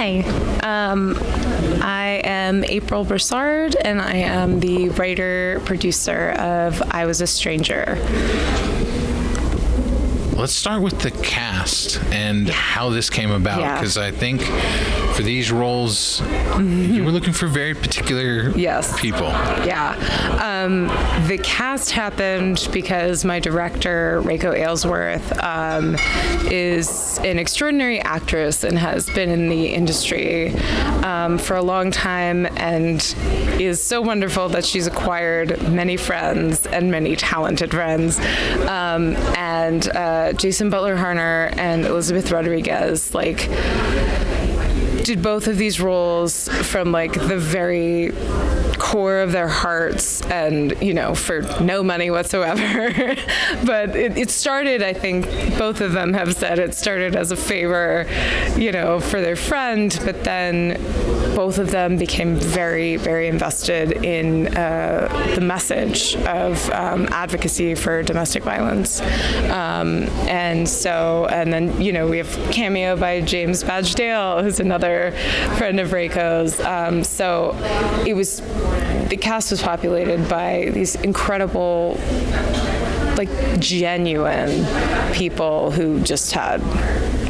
Hi, I am April Brassard, and I am the writer-producer of I Was a Stranger. Let's start with the cast and how this came about, because I think for these roles, you were looking for very particular people. Yeah. The cast happened because my director, Reiko Aylesworth, is an extraordinary actress and has been in the industry for a long time, and is so wonderful that she's acquired many friends and many talented friends. And Jason Butler Harner and Elizabeth Rodriguez did both of these roles from the very core of their hearts, and for no money whatsoever. But it started, I think both of them have said it started as a favor, for their friend, but then both of them became very, very invested in the message of advocacy for domestic violence. And then we have cameo by James Badge Dale, who's another friend of Reiko's. So the cast was populated by these incredible, genuine people who just had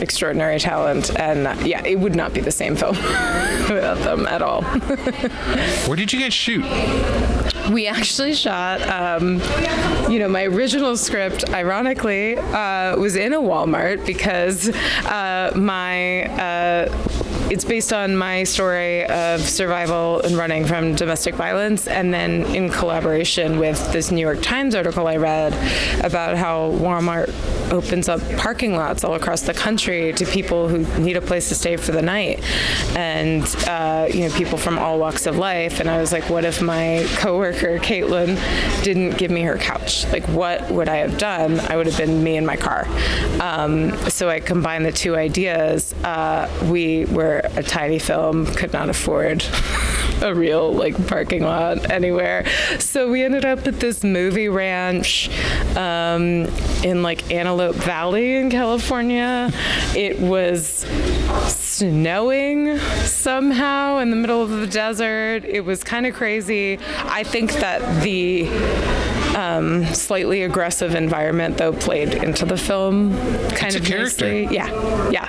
extraordinary talent, and it would not be the same film without them at all. Where did you guys shoot? We actually shot, my original script, ironically, was in a Walmart because it's based on my story of survival and running from domestic violence, and then in collaboration with this New York Times article I read about how Walmart opens up parking lots all across the country to people who need a place to stay for the night, and people from all walks of life. And I was like, what if my coworker Caitlin didn't give me her couch? What would I have done? I would have been me in my car. So I combined the two ideas. We were a tiny film, could not afford a real parking lot anywhere, so we ended up at this movie ranch in Antelope Valley in California. It was snowing somehow in the middle of the desert. It was kind of crazy. I think that the slightly aggressive environment, though, played into the film kind of nicely. Yeah.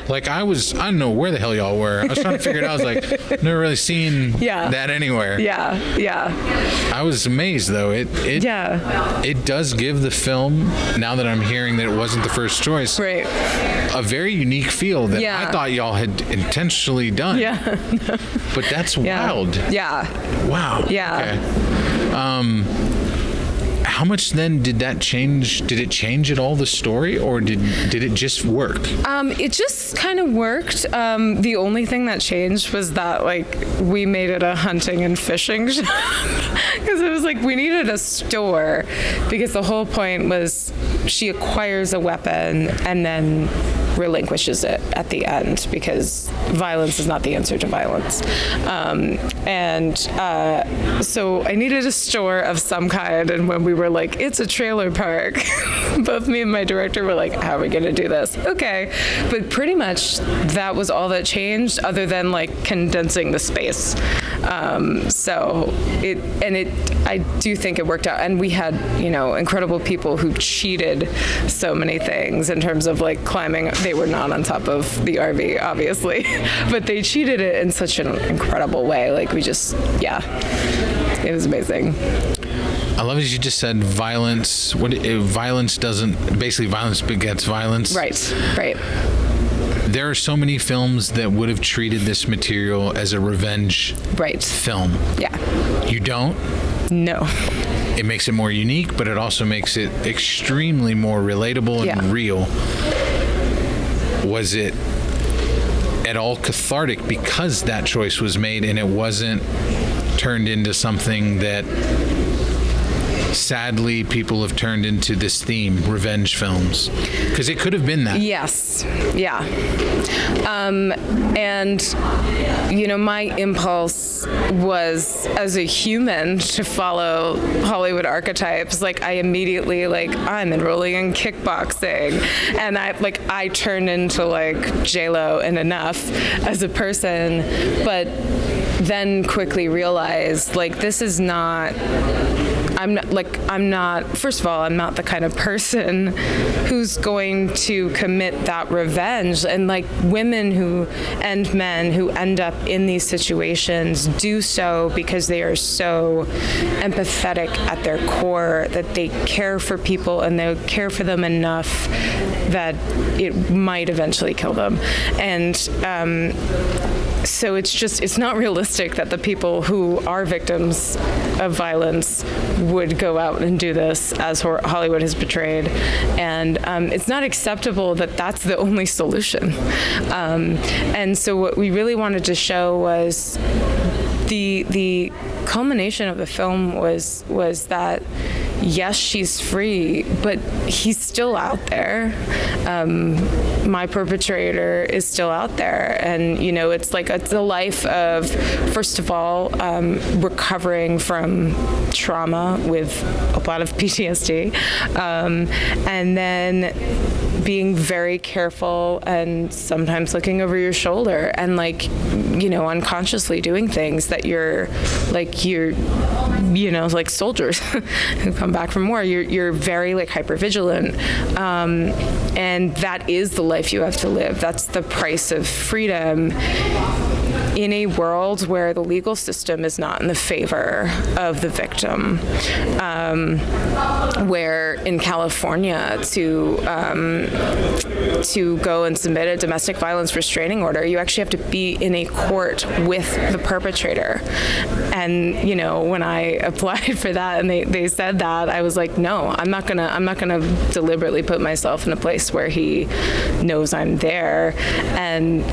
I don't know where the hell y'all were. I was trying to figure it out. I was never really seen that anywhere. Yeah. I was amazed, though. It does give the film, now that I'm hearing that it wasn't the first choice, right, a very unique feel that I thought y'all had intentionally done. Yeah. But that's wild. Yeah. Wow. Yeah. Okay. How much then did that change? Did it change at all the story, or did it just work? It just kind of worked. The only thing that changed was that we made it a hunting and fishing shop, because it was we needed a store, because the whole point was she acquires a weapon and then relinquishes it at the end, because violence is not the answer to violence. So I needed a store of some kind, and when we were it's a trailer park, both me and my director were how are we going to do this? Okay. But pretty much that was all that changed, other than condensing the space. I do think it worked out, and we had incredible people who cheated so many things in terms of climbing. They were not on top of the RV, obviously, but they cheated it in such an incredible way. It was amazing. I love as you just said, violence. Violence begets violence. Right. There are so many films that would have treated this material as a revenge film. Yeah. You don't? No. It makes it more unique, but it also makes it extremely more relatable and real. Was it at all cathartic because that choice was made and it wasn't turned into something that sadly people have turned into this theme, revenge films, because it could have been that. Yes. Yeah. And my impulse was, as a human, to follow Hollywood archetypes. Like, I immediately, I'm enrolling in kickboxing, and I turned into J-Lo and enough as a person, but then quickly realized this is not. I'm not, first of all, I'm not the kind of person who's going to commit that revenge. And women and men who end up in these situations do so because they are so empathetic at their core, that they care for people and they care for them enough that it might eventually kill them. And so it's not realistic that the people who are victims of violence would go out and do this as Hollywood has portrayed. And it's not acceptable that that's the only solution. And so what we really wanted to show was the culmination of the film was that, yes, she's free, but he's still out there. My perpetrator is still out there. And, it's a life of, first of all, recovering from trauma with a lot of PTSD, and then being very careful and sometimes looking over your shoulder and unconsciously doing things that you're soldiers who come back from war. You're very hypervigilant, and that is the life you have to live. That's the price of freedom in a world where the legal system is not in the favor of the victim, where in California to go and submit a domestic violence restraining order, you actually have to be in a court with the perpetrator. And when I applied for that and they said that, I was like, no, I'm not gonna deliberately put myself in a place where he knows I'm there. And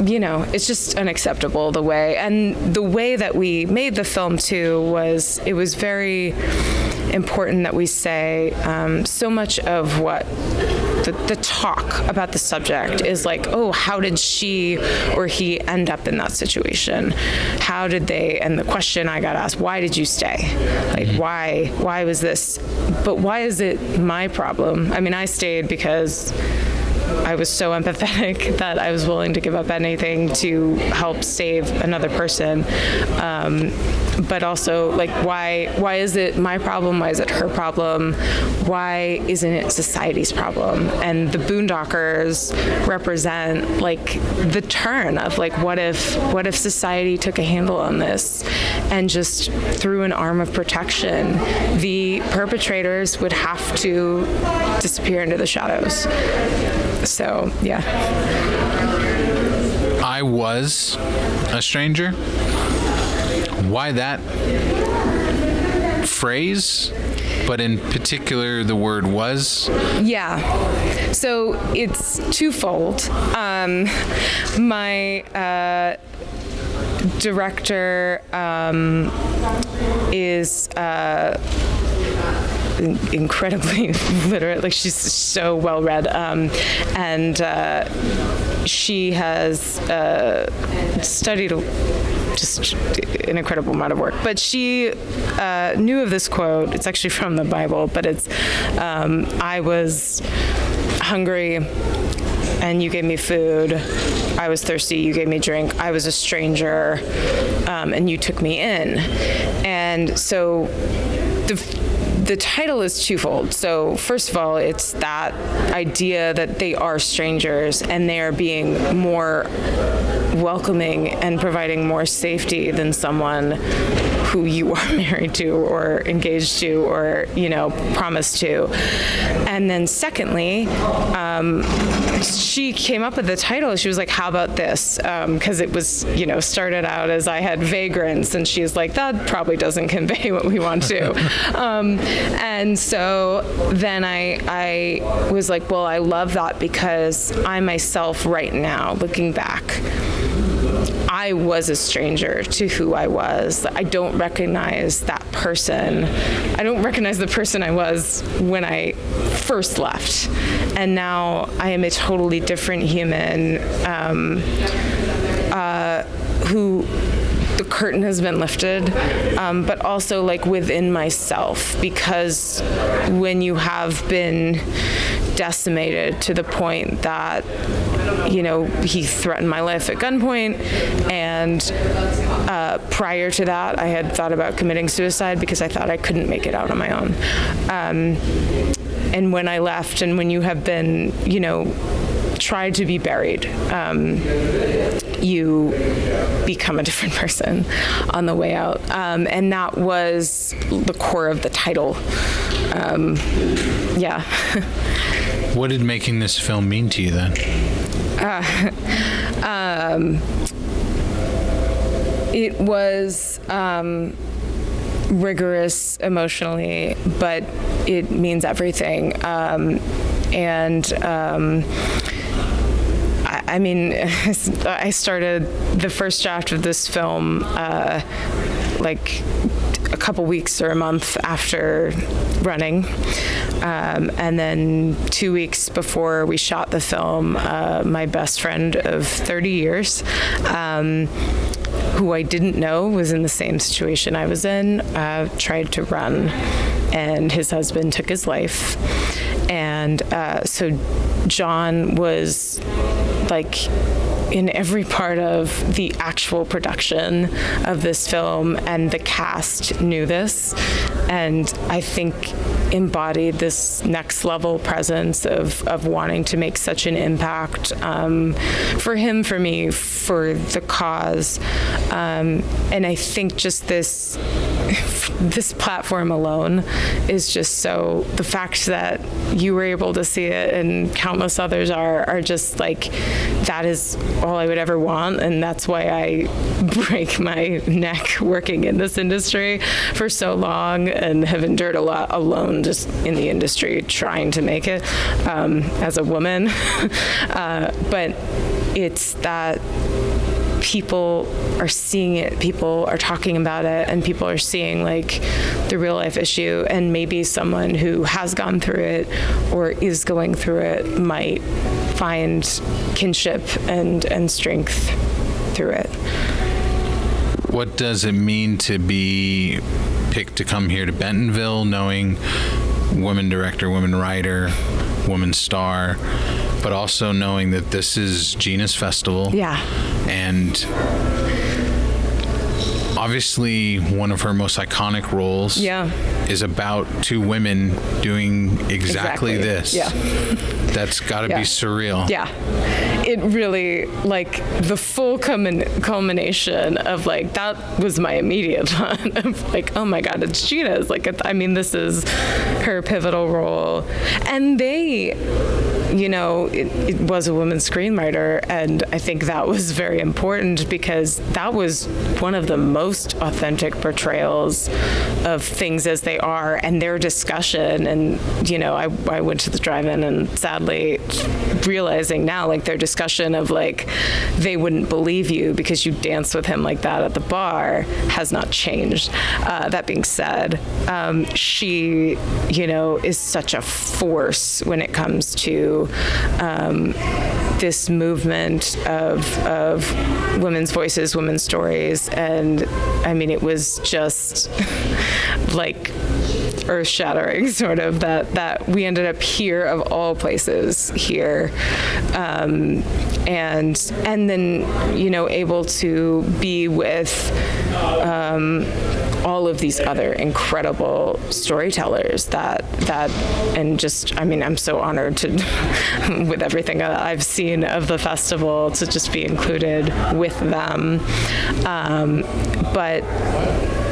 it's just unacceptable the way that we made the film too was very important that we say so much of what the talk about the subject is how did she or he end up in that situation? How did they? And the question I got asked, why did you stay? Why was this? But why is it my problem? I mean, I stayed because I was so empathetic that I was willing to give up anything to help save another person. But also, why is it my problem? Why is it her problem? Why isn't it society's problem? And the Boondockers represent the turn of what if society took a handle on this and just threw an arm of protection? The perpetrators would have to disappear into the shadows. So, yeah. I was a stranger. Why that phrase? But in particular, the word was? Yeah. So it's twofold. My director is incredibly literate. She's so well read, and she has studied just an incredible amount of work. But she knew of this quote. It's actually from the Bible, but it's I was hungry and you gave me food. I was thirsty, you gave me drink. I was a stranger, and you took me in. And so the title is twofold. So first of all, it's that idea that they are strangers and they are being more welcoming and providing more safety than someone who you are married to or engaged to or, promised to. And then secondly, she came up with the title. She was like, how about this? Because it was, started out as I had vagrants, and she's like, that probably doesn't convey what we want to. And so then I was like, well, I love that because I myself right now, looking back, I was a stranger to who I was. I don't recognize that person. I don't recognize the person I was when I first left. And now I am a totally different human who the curtain has been lifted, but also like within myself, because when you have been decimated to the point that, you know, he threatened my life at gunpoint, and prior to that I had thought about committing suicide because I thought I couldn't make it out on my own. And when I left, and when you have been, you know, tried to be buried, you become a different person on the way out. And that was the core of the title. Yeah. What did making this film mean to you then? It was rigorous emotionally, but it means everything. I mean, I started the first draft of this film like a couple weeks or a month after running. And then 2 weeks before we shot the film, my best friend of 30 years, who I didn't know was in the same situation I was in, tried to run, and his husband took his life. And so John was like in every part of the actual production of this film, and the cast knew this, and I think embodied this next level presence of wanting to make such an impact for him, for me, for the cause. And I think just this platform alone is just so, the fact that you were able to see it and countless others are just like, that is all I would ever want. And that's why I break my neck working in this industry for so long and have endured a lot alone just in the industry trying to make it as a woman. But it's that people are seeing it, people are talking about it, and people are seeing like the real life issue, and maybe someone who has gone through it or is going through it might find kinship and strength through it. What does it mean to be picked to come here to Bentonville, knowing woman director, woman writer, woman star, but also knowing that this is Gina's festival? Yeah. And obviously one of her most iconic roles is about two women doing exactly this. Yeah. That's got to be surreal. Yeah. It really, like, the full culmination of, like, that was my immediate thought of, like, oh my God, it's Gina's. Like, I mean, this is her pivotal role. And they, you know, it was a woman screenwriter, and I think that was very important because that was one of the most authentic portrayals of things as they are, and their discussion. And, you know, I went to the drive-in, and sadly realizing now, like, their discussion of, like, they wouldn't believe you because you danced with him like that at the bar has not changed. That being said, she, you know, is such a force when it comes to this movement of women's voices, women's stories. And I mean, it was just like earth-shattering, sort of, that we ended up here of all places here, and then, you know, able to be with all of these other incredible storytellers that and just, I mean, I'm so honored to with everything that I've seen of the festival to just be included with them, but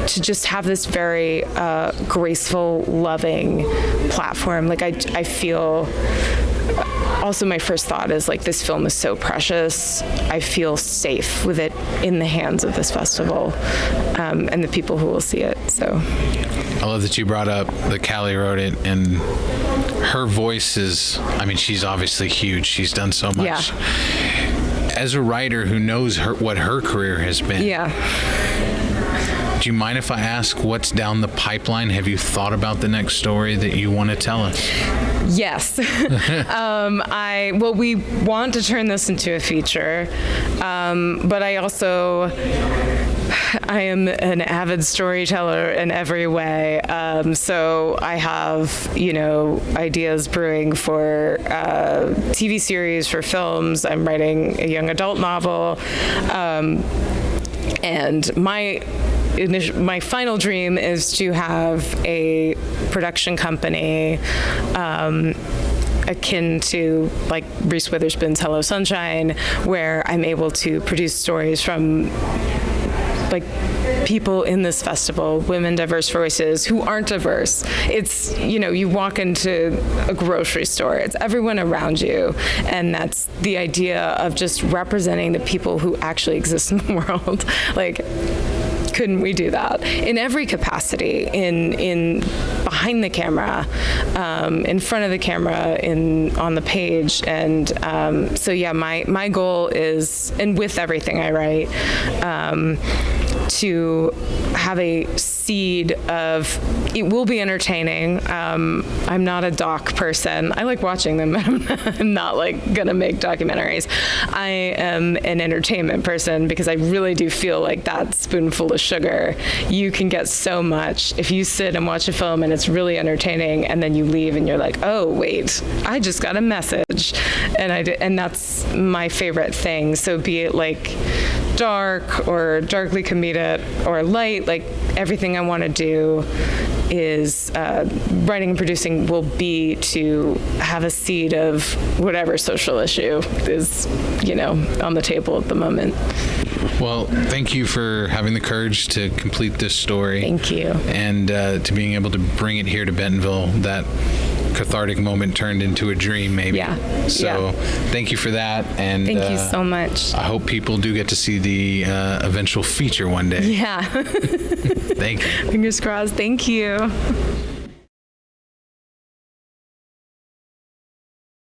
to just have this very graceful, loving platform. Like, I feel, also my first thought is, like, this film is so precious. I feel safe with it in the hands of this festival, and the people who will see it. So I love that you brought up that Callie wrote it, and her voice is, I mean, she's obviously huge. She's done so much. Yeah. as a writer who knows what her career has been. Yeah. Do you mind if I ask what's down the pipeline? Have you thought about the next story that you want to tell us? Yes. We want to turn this into a feature, but I am an avid storyteller in every way. So I have, ideas brewing for TV series, for films. I'm writing a young adult novel. And my final dream is to have a production company akin to like Reese Witherspoon's Hello Sunshine, where I'm able to produce stories from like people in this festival, women, diverse voices who aren't diverse. It's, you walk into a grocery store, it's everyone around you, and that's the idea of just representing the people who actually exist in the world. Like, couldn't we do that in every capacity, in behind the camera, in front of the camera, on the page? And so yeah, my goal is, and with everything I write, to have a seed of, it will be entertaining. I'm not a doc person. I like watching them, but I'm not like gonna make documentaries. I am an entertainment person because I really do feel like that spoonful of sugar, you can get so much if you sit and watch a film and it's really entertaining, and then you leave and you're like, oh wait, I just got a message, and that's my favorite thing. So be it like dark or darkly comedic or light, like everything I want to do is writing and producing will be to have a seed of whatever social issue is, on the table at the moment. Well, thank you for having the courage to complete this story. Thank you. And to being able to bring it here to Bentonville, that cathartic moment turned into a dream, maybe. Yeah. So thank you for that. And thank you so much. I hope people do get to see the eventual feature one day. Yeah. Thank you. Fingers crossed. Thank you.